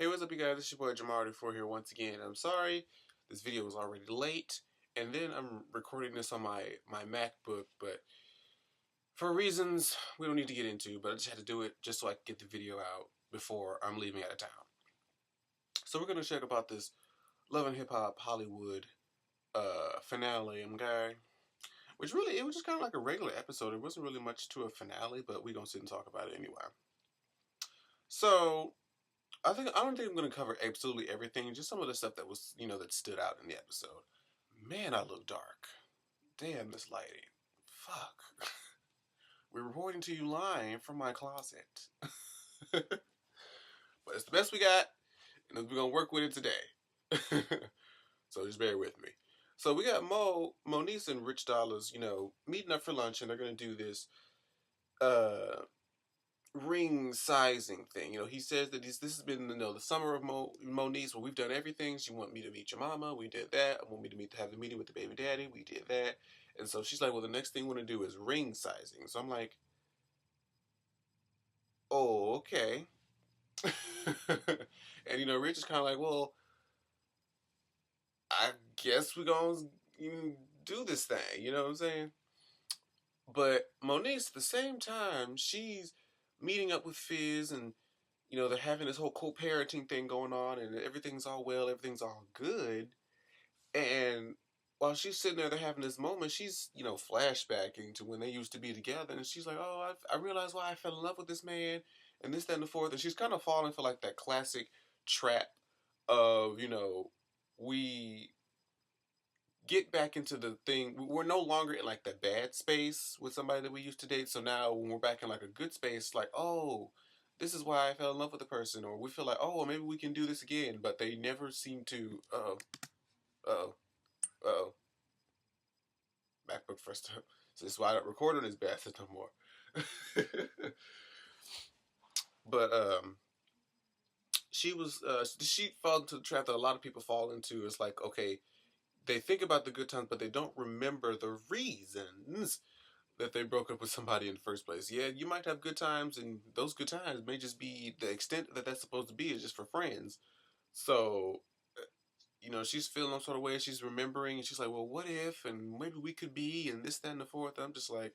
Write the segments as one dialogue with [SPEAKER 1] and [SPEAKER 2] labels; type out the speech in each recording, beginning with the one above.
[SPEAKER 1] Hey, what's up, you guys? It's your boy Jamar4 here once again. I'm sorry, this video was already late, and then I'm recording this on my MacBook, but for reasons we don't need to get into, but I just had to do it just so I could get the video out before I'm leaving out of town. So we're gonna check about this Love and Hip Hop Hollywood finale, okay? Which really, it was just kind of like a regular episode. It wasn't really much to a finale, but we're gonna sit and talk about it anyway. So I don't think I'm gonna cover absolutely everything. Just some of the stuff that was, that stood out in the episode. Man, I look dark. Damn, this lighting. Fuck. We're reporting to you live from my closet. But it's the best we got, and we're gonna work with it today. So just bear with me. So we got Moniece and Rich Dollars, meeting up for lunch, and they're gonna do this uh ring sizing thing. He says that this has been the summer of Moniece, where we've done everything. She want me to meet your mama. We did that. I want me to have the meeting with the baby daddy. We did that. And so she's like, well, the next thing we want to do is ring sizing. So I'm like, oh, okay. And Rich is kind of like, well, I guess we're gonna do this thing. You know what I'm saying? But Moniece, at the same time, she's meeting up with Fizz, and they're having this whole co-parenting thing going on, and everything's all well, everything's all good. And while she's sitting there, they're having this moment, she's, flashbacking to when they used to be together, and she's like, oh, I realized why I fell in love with this man, and this, that, and the fourth. And she's kind of falling for like that classic trap of, we get back into the thing. We're no longer in like the bad space with somebody that we used to date. So now when we're back in like a good space, like, oh, this is why I fell in love with the person, or we feel like, oh, well, maybe we can do this again. But they never seem to. Uh-oh. MacBook first up. So this is why I don't record on this bastard no more. But she fell into the trap that a lot of people fall into. It's like, okay, they think about the good times, but they don't remember the reasons that they broke up with somebody in the first place. Yeah, you might have good times, and those good times may just be the extent that that's supposed to be is just for friends. So, she's feeling some sort of way. She's remembering, and she's like, well, what if, and maybe we could be, and this, that, and the fourth. I'm just like,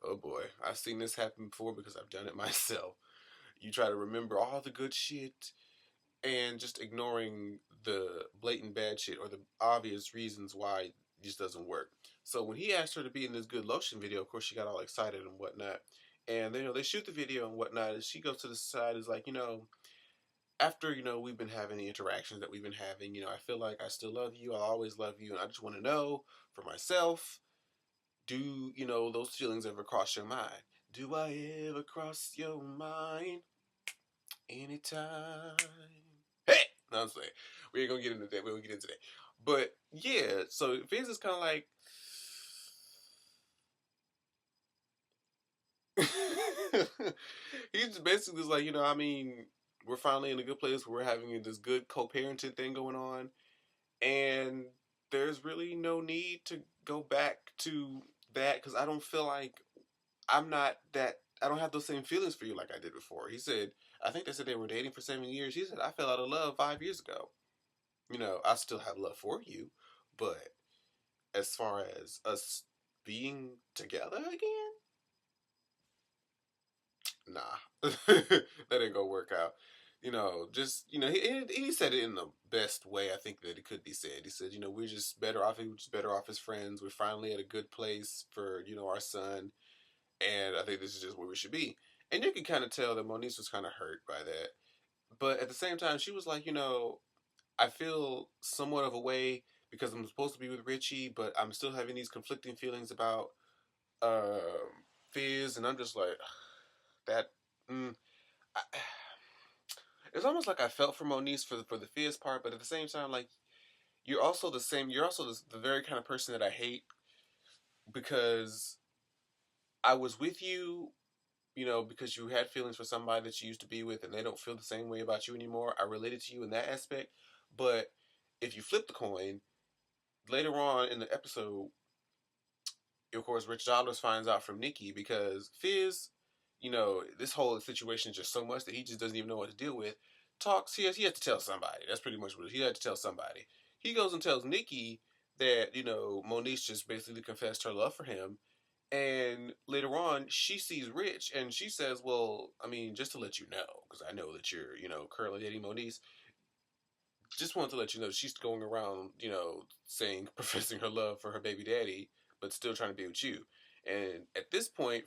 [SPEAKER 1] oh boy, I've seen this happen before because I've done it myself. You try to remember all the good shit, and just ignoring the blatant bad shit or the obvious reasons why it just doesn't work. So when he asked her to be in this good lotion video, of course she got all excited and whatnot. And they shoot the video and whatnot, and she goes to the side, is like, after we've been having the interactions that we've been having, I feel like I still love you. I always love you, and I just want to know for myself, do those feelings ever cross your mind? Do I ever cross your mind? Anytime. Hey! No, I'm saying. We ain't gonna get into that. We won't get into that. But, yeah, so Fizz is kind of like... He's basically just like, we're finally in a good place where we're having this good co-parenting thing going on. And there's really no need to go back to that, because I don't feel like I don't have those same feelings for you like I did before. He said, I think they said they were dating for 7 years. He said, I fell out of love 5 years ago. I still have love for you, but as far as us being together again, nah, that ain't gonna work out. He said it in the best way I think that it could be said. He said, we're just better off. We're just better off as friends. We're finally at a good place for our son, and I think this is just where we should be. And you can kind of tell that Moniece was kind of hurt by that, but at the same time, she was like, I feel somewhat of a way because I'm supposed to be with Richie, but I'm still having these conflicting feelings about Fizz, and I'm just like that. I, it's almost like I felt for Moniece for the Fizz part, but at the same time, like you're also the same. You're also the very kind of person that I hate, because I was with you, because you had feelings for somebody that you used to be with, and they don't feel the same way about you anymore. I related to you in that aspect, but if you flip the coin, later on in the episode, of course, Rich Dollars finds out from Nikki, because Fizz, this whole situation is just so much that he just doesn't even know what to deal with. talks. He has to tell somebody. That's pretty much what he had to tell somebody. He goes and tells Nikki that Moniece just basically confessed her love for him, and later on she sees Rich and she says, "Well, I mean, just to let you know, because I know that you're currently dating Moniece. Just wanted to let you know she's going around, saying professing her love for her baby daddy, but still trying to be with you." And at this point,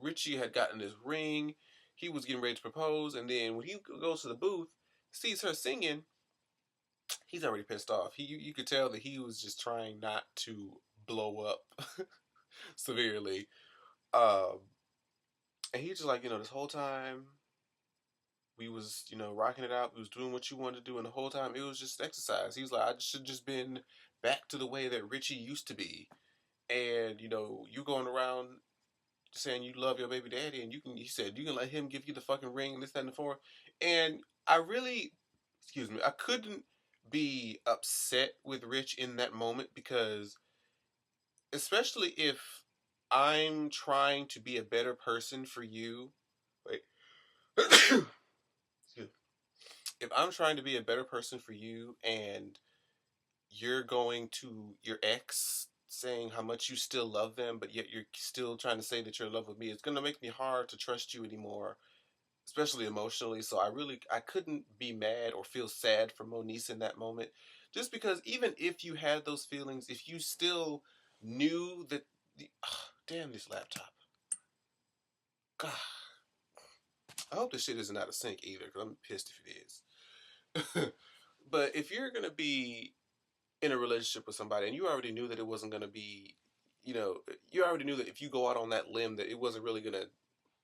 [SPEAKER 1] Richie had gotten his ring. He was getting ready to propose, and then when he goes to the booth, sees her singing, he's already pissed off. You could tell that he was just trying not to blow up severely. Um, and he's just like, this whole time we was, rocking it out. We was doing what you wanted to do, and the whole time it was just exercise. He was like, I should just been back to the way that Richie used to be. And you going around saying you love your baby daddy, and he said you can let him give you the fucking ring and this, that, and the fourth. And I really, excuse me, I couldn't be upset with Rich in that moment because, especially if I'm trying to be a better person for you, wait, if I'm trying to be a better person for you and you're going to your ex saying how much you still love them, but yet you're still trying to say that you're in love with me, it's going to make me hard to trust you anymore, especially emotionally. So I couldn't be mad or feel sad for Moniece in that moment, just because even if you had those feelings, if you still knew that damn this laptop, God, I hope this shit isn't out of sync either, because I'm pissed if it is. But if you're gonna be in a relationship with somebody and you already knew that it wasn't gonna be, you already knew that if you go out on that limb that it wasn't really gonna.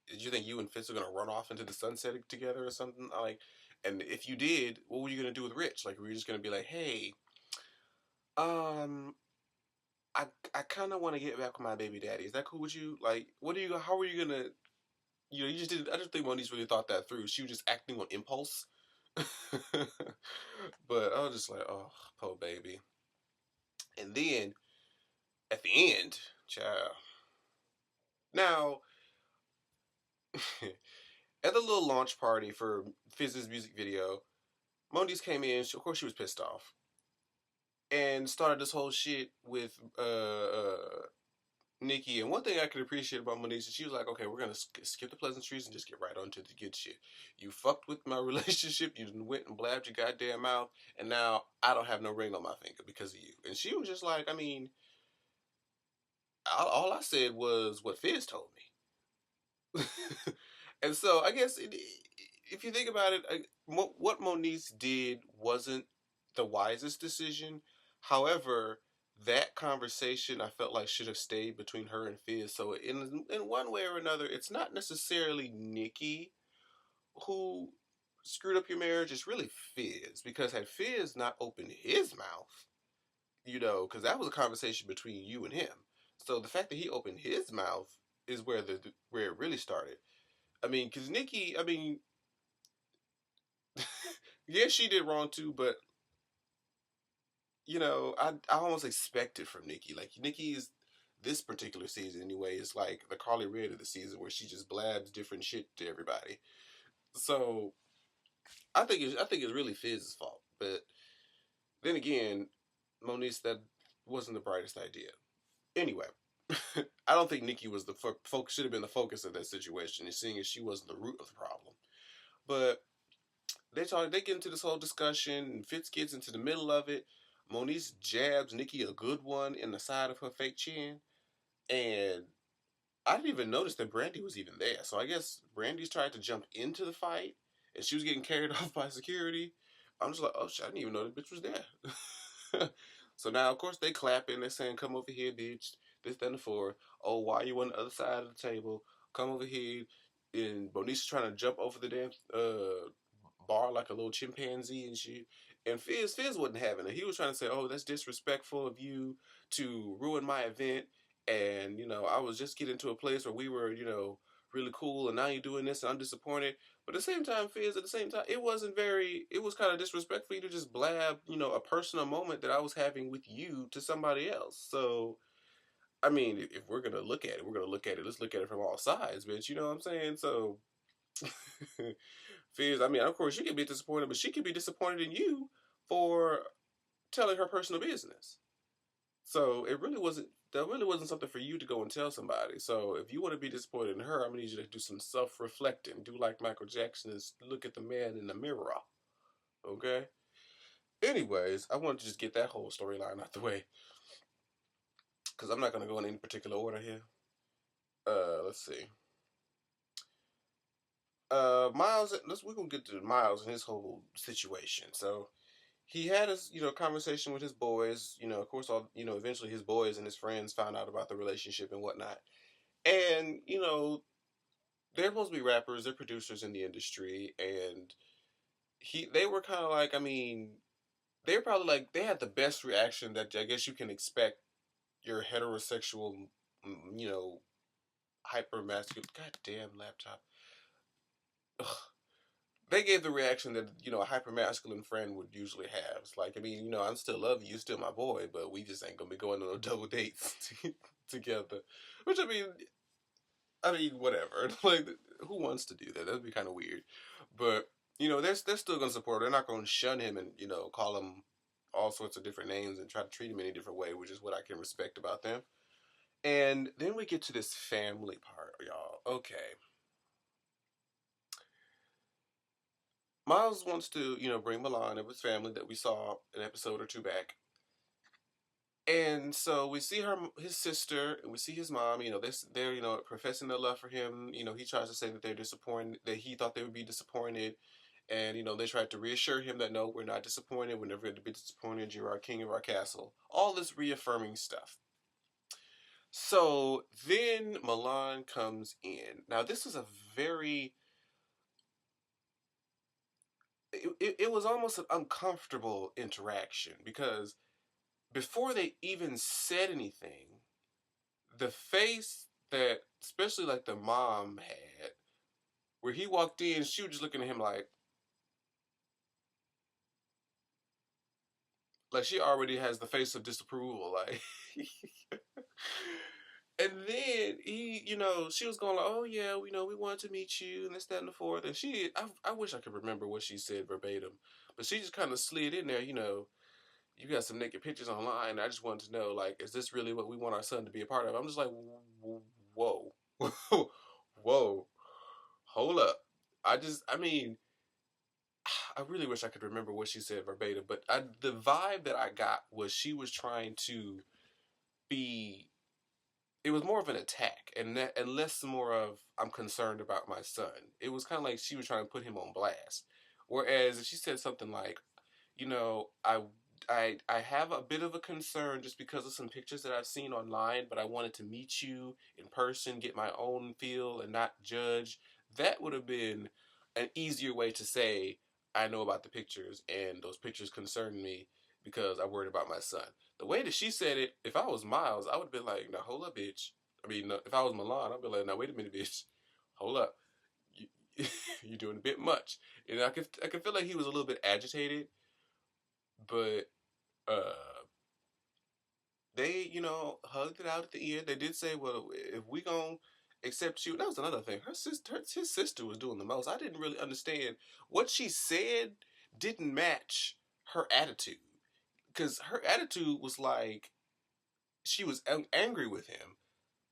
[SPEAKER 1] Did you think you and Fitz are gonna run off into the sunset together or something? Like, and if you did, what were you gonna do with Rich? Like, were you just gonna be like, hey, um, I kind of want to get back with my baby daddy. Is that cool with you? Like, what are you? How are you gonna? You just didn't. I just think Moniece really thought that through. She was just acting on impulse. But I was just like, oh, poor baby. And then at the end, child. Now, at the little launch party for Fizz's music video, Moniece came in. Of course, she was pissed off and started this whole shit with Nikki. And one thing I could appreciate about Moniece is she was like, okay, we're gonna skip the pleasantries and just get right on to the good shit. You fucked with my relationship. You went and blabbed your goddamn mouth, and now I don't have no ring on my finger because of you. And she was just like, I mean, all I said was what Fizz told me. And so I guess if you think about it, what Moniece did wasn't the wisest decision. However, that conversation I felt like should have stayed between her and Fizz. So in one way or another, it's not necessarily Nikki who screwed up your marriage. It's really Fizz, because had Fizz not opened his mouth, because that was a conversation between you and him. So the fact that he opened his mouth is where it really started. I mean, because Nikki, I mean, yes, she did wrong too, but I almost expect it from Nikki. Like, Nikki's this particular season anyway is like the Carly Red of the season, where she just blabs different shit to everybody. So I think it's really Fizz's fault. But then again, Moniece, that wasn't the brightest idea. Anyway, I don't think Nikki was the focus. Should have been the focus of that situation, and seeing as she wasn't the root of the problem. But they get into this whole discussion, and Fitz gets into the middle of it. Moniece jabs Nikki a good one in the side of her fake chin, and I didn't even notice that Brandy was even there. So I guess Brandy's tried to jump into the fight, and she was getting carried off by security. I'm just like, oh shit, I didn't even know the bitch was there. So now, of course, they clapping. They're saying, "Come over here, bitch." This, that, and the four. Oh, why are you on the other side of the table? Come over here. And Moniece's trying to jump over the damn bar like a little chimpanzee and shit. And Fizz wasn't having it. He was trying to say, "Oh, that's disrespectful of you to ruin my event." And I was just getting to a place where we were, really cool, and now you're doing this, and I'm disappointed. But at the same time, Fizz, at the same time, it was kind of disrespectful for you to just blab, a personal moment that I was having with you to somebody else. So, I mean, if we're gonna look at it, let's look at it from all sides, bitch. You know what I'm saying? So, fears. I mean, of course, she could be disappointed, but she could be disappointed in you for telling her personal business. So it really wasn't. That really wasn't something for you to go and tell somebody. So if you want to be disappointed in her, I'm gonna need you to do some self-reflecting. Do like Michael Jackson and look at the man in the mirror. Okay. Anyways, I wanted to just get that whole storyline out the way because I'm not gonna go in any particular order here. Let's see. Miles. We're gonna get to Miles and his whole situation. So he had a conversation with his boys. Of course, all eventually his boys and his friends found out about the relationship and whatnot. And they're supposed to be rappers. They're producers in the industry, and they were kind of like, I mean, they're probably like they had the best reaction that I guess you can expect your heterosexual, you know, hyper masculine. Goddamn laptop. Ugh. They gave the reaction that a hyper masculine friend would usually have. It's like, I mean, I still love you, you're still my boy, but we just ain't gonna be going on no double dates together. Which I mean, whatever. Like, who wants to do that? That'd be kind of weird. But they're still gonna support. They're not gonna shun him and call him all sorts of different names and try to treat him any different way, which is what I can respect about them. And then we get to this family part, y'all. Okay, Miles wants to bring Milan and his family that we saw an episode or two back. And so we see his sister, and we see his mom. They're professing their love for him. He tries to say that they're disappointed, that he thought they would be disappointed, and they tried to reassure him that no, we're not disappointed. We're never going to be disappointed. You're our king of our castle. All this reaffirming stuff. So then Milan comes in. Now this is a very it was almost an uncomfortable interaction because before they even said anything, the face that especially like the mom had, where he walked in, she was just looking at him like she already has the face of disapproval, like. And then she was going like, "Oh yeah, we wanted to meet you and this, that, and the fourth." And I wish I could remember what she said verbatim, but she just kind of slid in there. You got some naked pictures online. I just wanted to know, like, is this really what we want our son to be a part of? I'm just like, whoa, whoa, hold up. I mean, I really wish I could remember what she said verbatim, but the vibe that I got was she was trying to be. It was more of an attack, and less more of I'm concerned about my son. It was kind of like she was trying to put him on blast. Whereas if she said something like, I have a bit of a concern just because of some pictures that I've seen online, but I wanted to meet you in person, get my own feel, and not judge. That would have been an easier way to say I know about the pictures, and those pictures concern me because I worried about my son. The way that she said it, if I was Miles, I would have been like, "Now hold up, bitch." I mean, if I was Milan, I'd be like, "Now wait a minute, bitch, hold up, you, you're doing a bit much." And I could feel like he was a little bit agitated, but uh, they hugged it out at the end. They did say, "Well, if we gonna accept you," that was another thing. His sister was doing the most. I didn't really understand what she said. Didn't match her attitude because her attitude was like she was angry with him.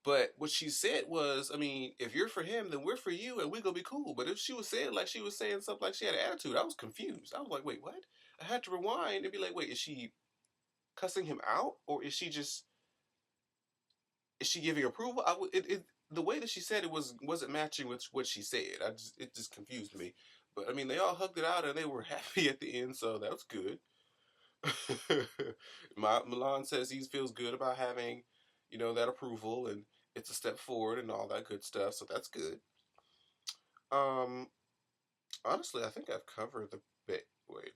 [SPEAKER 1] But what she said was, I mean, if you're for him, then we're for you, and we're gonna be cool. But if she was saying like she was saying something like she had an attitude, I was confused. I was like, wait, what? I had to rewind and be like, wait, is she cussing him out, or is she giving approval? The way that she said it wasn't matching with what she said. It just confused me. But I mean, they all hugged it out and they were happy at the end, so that was good. Milan says he feels good about having, that approval, and it's a step forward and all that good stuff. So that's good. Um, Honestly, I think I've covered the bit. Wait.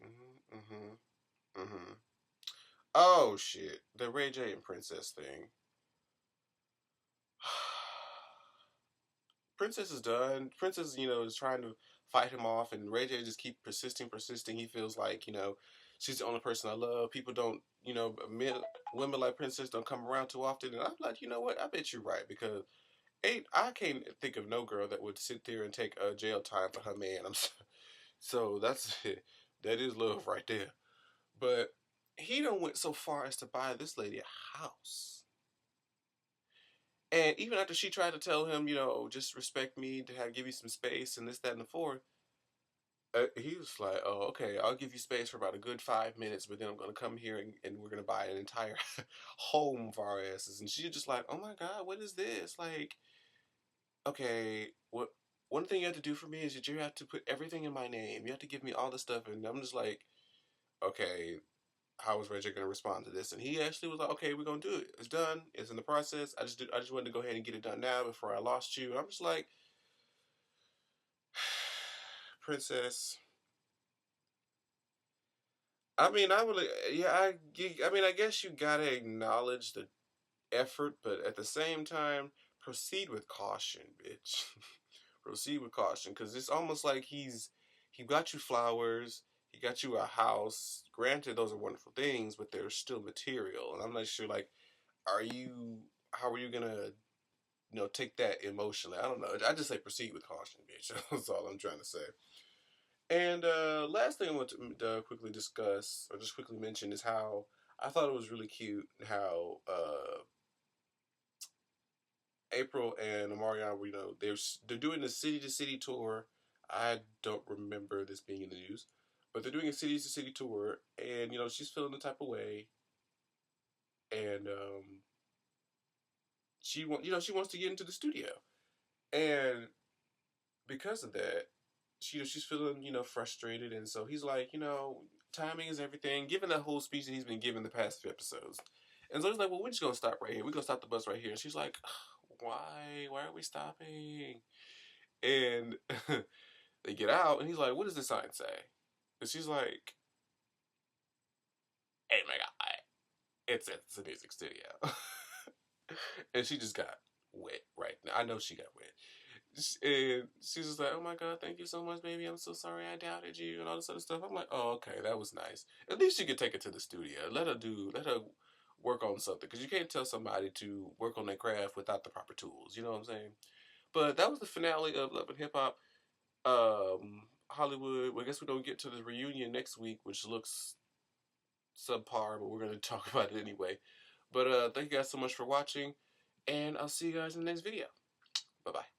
[SPEAKER 1] Mm-hmm. Oh shit, the Ray J and Princess thing. Princess is done. Princess, is trying to fight him off, and Ray J just keep persisting. He feels like, she's the only person I love. People don't, women like Princess don't come around too often. And I'm like, you know what? I bet you're right because I can't think of no girl that would sit there and take jail time for her man. So that's that is love right there. But he done went so far as to buy this lady a house. And even after she tried to tell him, just respect me, to have give you some space and this, that, and the fourth, he was like, "Oh, okay, I'll give you space for about a good 5 minutes, but then I'm gonna come here and we're gonna buy an entire home for our asses." And she's just like, "Oh my God, what is this? Like, okay, what? One thing you have to do for me is that you have to put everything in my name. You have to give me all this stuff." And I'm just like, "Okay, how is Reggie gonna respond to this?" And he actually was like, "Okay, we're gonna do it. It's done. It's in the process. I just wanted to go ahead and get it done now before I lost you." And I'm just like, "Princess." I mean, I would, yeah, I mean, I guess you gotta acknowledge the effort, but at the same time, proceed with caution, bitch. Proceed with caution, because it's almost like he got you flowers, he got you a house. Granted, those are wonderful things, but they're still material, and I'm not sure, like, how are you gonna, take that emotionally? I don't know. I just say proceed with caution, bitch. That's all I'm trying to say. And last thing I want to quickly discuss, or just quickly mention, is how I thought it was really cute how April and Omarion, they're doing the city to city tour. I don't remember this being in the news, but they're doing a city to city tour, and she's feeling the type of way, and she wants to get into the studio, and because of that, she's feeling frustrated, and so he's like, timing is everything. Given that whole speech that he's been giving the past few episodes, and so he's like, well, we're just gonna stop right here. We're gonna stop the bus right here. And she's like, why? Why are we stopping? And they get out, and he's like, what does the sign say? And she's like, hey my God, it's a music studio. And she just got wet right now. I know she got wet. And she's just like, oh my God, thank you so much, baby. I'm so sorry I doubted you and all this other stuff. I'm like, oh, okay, that was nice. At least you could take it to the studio. Let her work on something. Because you can't tell somebody to work on their craft without the proper tools. You know what I'm saying? But that was the finale of Love and Hip Hop. Hollywood. Well, I guess we don't get to the reunion next week, which looks subpar, but we're going to talk about it anyway. But thank you guys so much for watching. And I'll see you guys in the next video. Bye-bye.